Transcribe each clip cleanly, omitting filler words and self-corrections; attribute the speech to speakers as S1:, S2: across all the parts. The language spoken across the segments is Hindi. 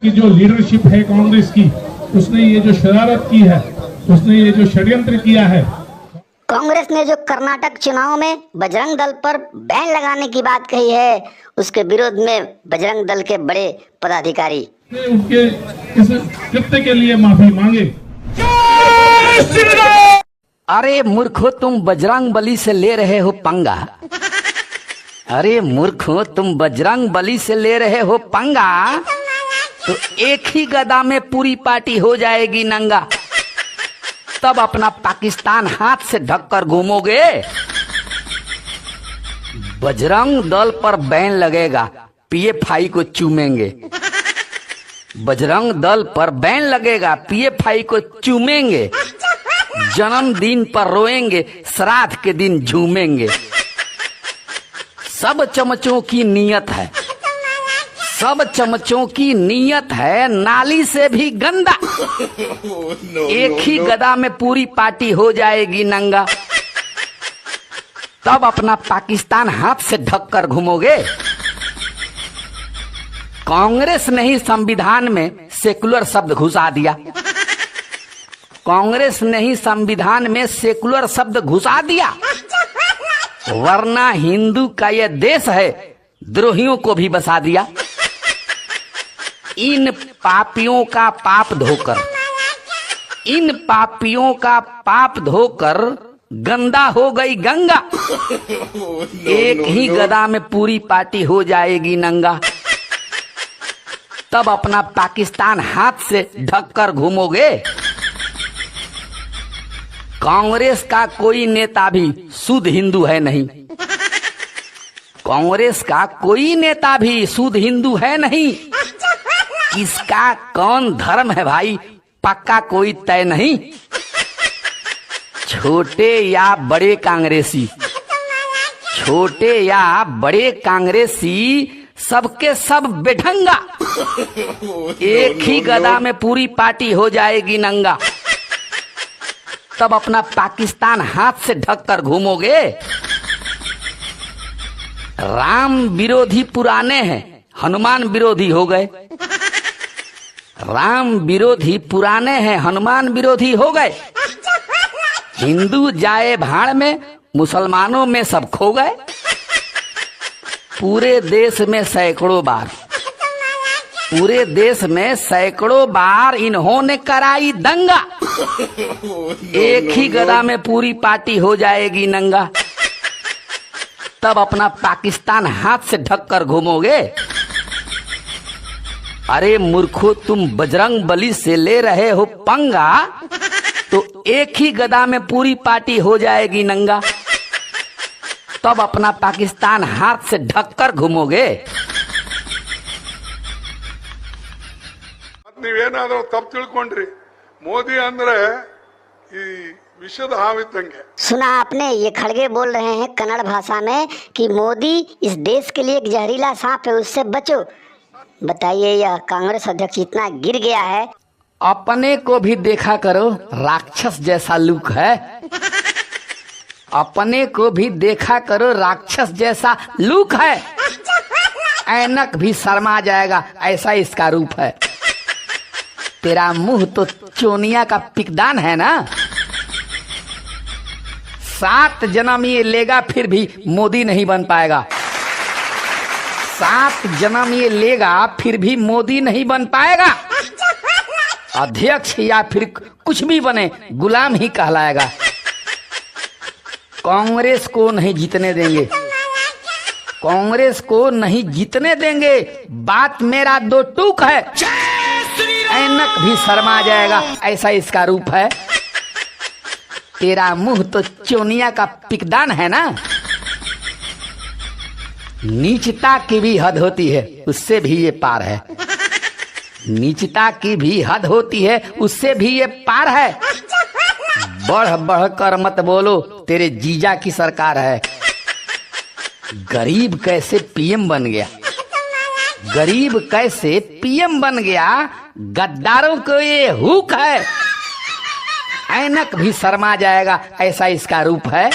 S1: की जो लीडरशिप है कांग्रेस की, उसने ये जो शरारत की है, उसने ये जो षड्यंत्र किया है।
S2: कांग्रेस ने जो कर्नाटक चुनाव में बजरंग दल पर बैन लगाने की बात कही है, उसके विरोध में बजरंग दल के बड़े पदाधिकारी
S1: उनके इस कृत्य के लिए माफी मांगे।
S3: अरे मूर्खो, तुम बजरंग बली से ले रहे हो पंगा। अरे मूर्खो, तुम बजरंग बली से ले रहे हो पंगा, तो एक ही गदा में पूरी पार्टी हो जाएगी नंगा। तब अपना पाकिस्तान हाथ से ढककर घूमोगे। बजरंग दल पर बैन लगेगा, पीएफआई को चूमेंगे। बजरंग दल पर बैन लगेगा, पीएफआई को चूमेंगे। जन्मदिन पर रोएंगे, श्राद्ध के दिन झूमेंगे। सब चमचों की नीयत है, सब चमचों की नीयत है नाली से भी गंदा। एक ही गदा में पूरी पार्टी हो जाएगी नंगा। तब अपना पाकिस्तान हाथ से ढककर घूमोगे। कांग्रेस ने ही संविधान में सेकुलर शब्द घुसा दिया। कांग्रेस ने ही संविधान में सेकुलर शब्द घुसा दिया, वरना हिंदू का यह देश है, द्रोहियों को भी बसा दिया। इन पापियों का पाप धोकर, इन पापियों का पाप धोकर गंदा हो गई गंगा। एक ही गदा में पूरी पार्टी हो जाएगी नंगा। तब अपना पाकिस्तान हाथ से ढककर घूमोगे। कांग्रेस का कोई नेता भी शुद्ध हिंदू है नहीं। कांग्रेस का कोई नेता भी शुद्ध हिंदू है नहीं। किसका कौन धर्म है भाई, पक्का कोई तय नहीं। छोटे या बड़े कांग्रेसी, छोटे या बड़े कांग्रेसी, सबके सब बेढंगा। एक ही गदा में पूरी पार्टी हो जाएगी नंगा। तब अपना पाकिस्तान हाथ से ढककर घूमोगे। राम विरोधी पुराने हैं, हनुमान विरोधी हो गए। राम विरोधी पुराने हैं, हनुमान विरोधी हो गए। हिंदू जाए भाड़ में, मुसलमानों में सब खो गए। पूरे देश में सैकड़ों बार, पूरे देश में सैकड़ों बार इन्होंने कराई दंगा। एक ही गदा में पूरी पार्टी हो जाएगी नंगा। तब अपना पाकिस्तान हाथ से ढककर घूमोगे। अरे मूर्खो, तुम बजरंग बली से ले रहे हो पंगा, तो एक ही गदा में पूरी पार्टी हो जाएगी नंगा। तब अपना पाकिस्तान हाथ से ढककर घूमोगे।
S4: ನೀವೇನಾದ್ರೂ ತಪ್ಪು ತಿಳ್ಕೊಂಡ್ರಿ ಮೋದಿ ಅಂದ್ರೆ ಈ ವಿಷದ ಹಾವಿದ್ದಂಗೆ।
S2: सुना आपने, ये खड़गे बोल रहे हैं कन्नड़ भाषा में कि मोदी इस देश के लिए एक जहरीला सांप है, उससे बचो। बताइए, यह कांग्रेस अध्यक्ष इतना गिर गया है।
S3: अपने को भी देखा करो, राक्षस जैसा लुक है। अपने को भी देखा करो, राक्षस जैसा लुक है। ऐनक भी शर्मा जाएगा, ऐसा इसका रूप है। तेरा मुंह तो चोनिया का पिकदान है ना। 7 जन्म ये लेगा फिर भी मोदी नहीं बन पाएगा। 7 जन्म ये लेगा फिर भी मोदी नहीं बन पाएगा। अध्यक्ष या फिर कुछ भी बने, गुलाम ही कहलाएगा। कांग्रेस को नहीं जीतने देंगे, कांग्रेस को नहीं जीतने देंगे। बात मेरा 2 टूक है। ऐनक भी शर्मा जाएगा, ऐसा इसका रूप है। तेरा मुंह तो चोनिया का पिकदान है ना। नीचता की भी हद होती है, उससे भी ये पार है। नीचता की भी हद होती है, उससे भी ये पार है। बढ़ बढ़ कर मत बोलो, तेरे जीजा की सरकार है। गरीब कैसे पीएम बन गया, गरीब कैसे पीएम बन गया, गद्दारों को ये हुक है। ऐनक भी शर्मा जाएगा, ऐसा इसका रूप है।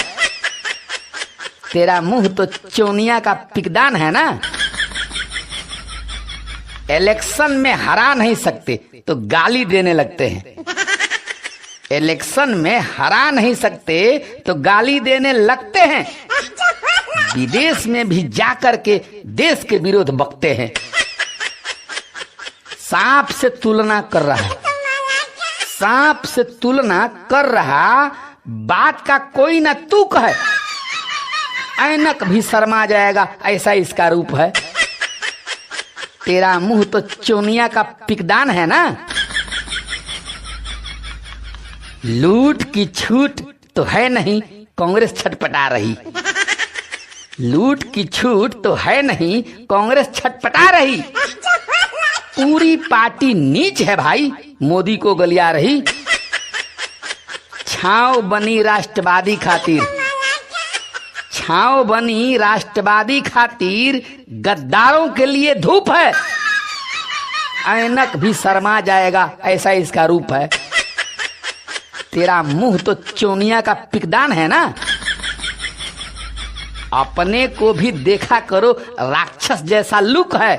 S3: तेरा मुंह तो चोनिया का पिकदान है ना। इलेक्शन में हरा नहीं सकते तो गाली देने लगते हैं। इलेक्शन में हरा नहीं सकते तो गाली देने लगते हैं। विदेश में भी जाकर के देश के विरोध बकते हैं। सांप से तुलना कर रहा है, सांप से तुलना कर रहा, बात का कोई न तुक है। ऐनक भी शर्मा जाएगा, ऐसा इसका रूप है। तेरा मुंह तो चोनिया का पिकदान है ना। लूट की छूट तो है नहीं, कांग्रेस छटपटा रही। लूट की छूट तो है नहीं, कांग्रेस छटपटा रही। पूरी पार्टी नीच है भाई, मोदी को गलिया रही। छांव बनी राष्ट्रवादी खातिर, छांव बनी राष्ट्रवादी खातिर, गद्दारों के लिए धूप है। ऐनक भी शर्मा जाएगा, ऐसा इसका रूप है। तेरा मुंह तो चोनिया का पिकदान है ना। अपने को भी देखा करो, राक्षस जैसा लुक है।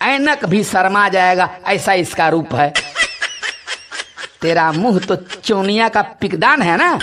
S3: ऐनक भी शर्मा जाएगा, ऐसा इसका रूप है। तेरा मुंह तो चोनिया का पिकदान है ना।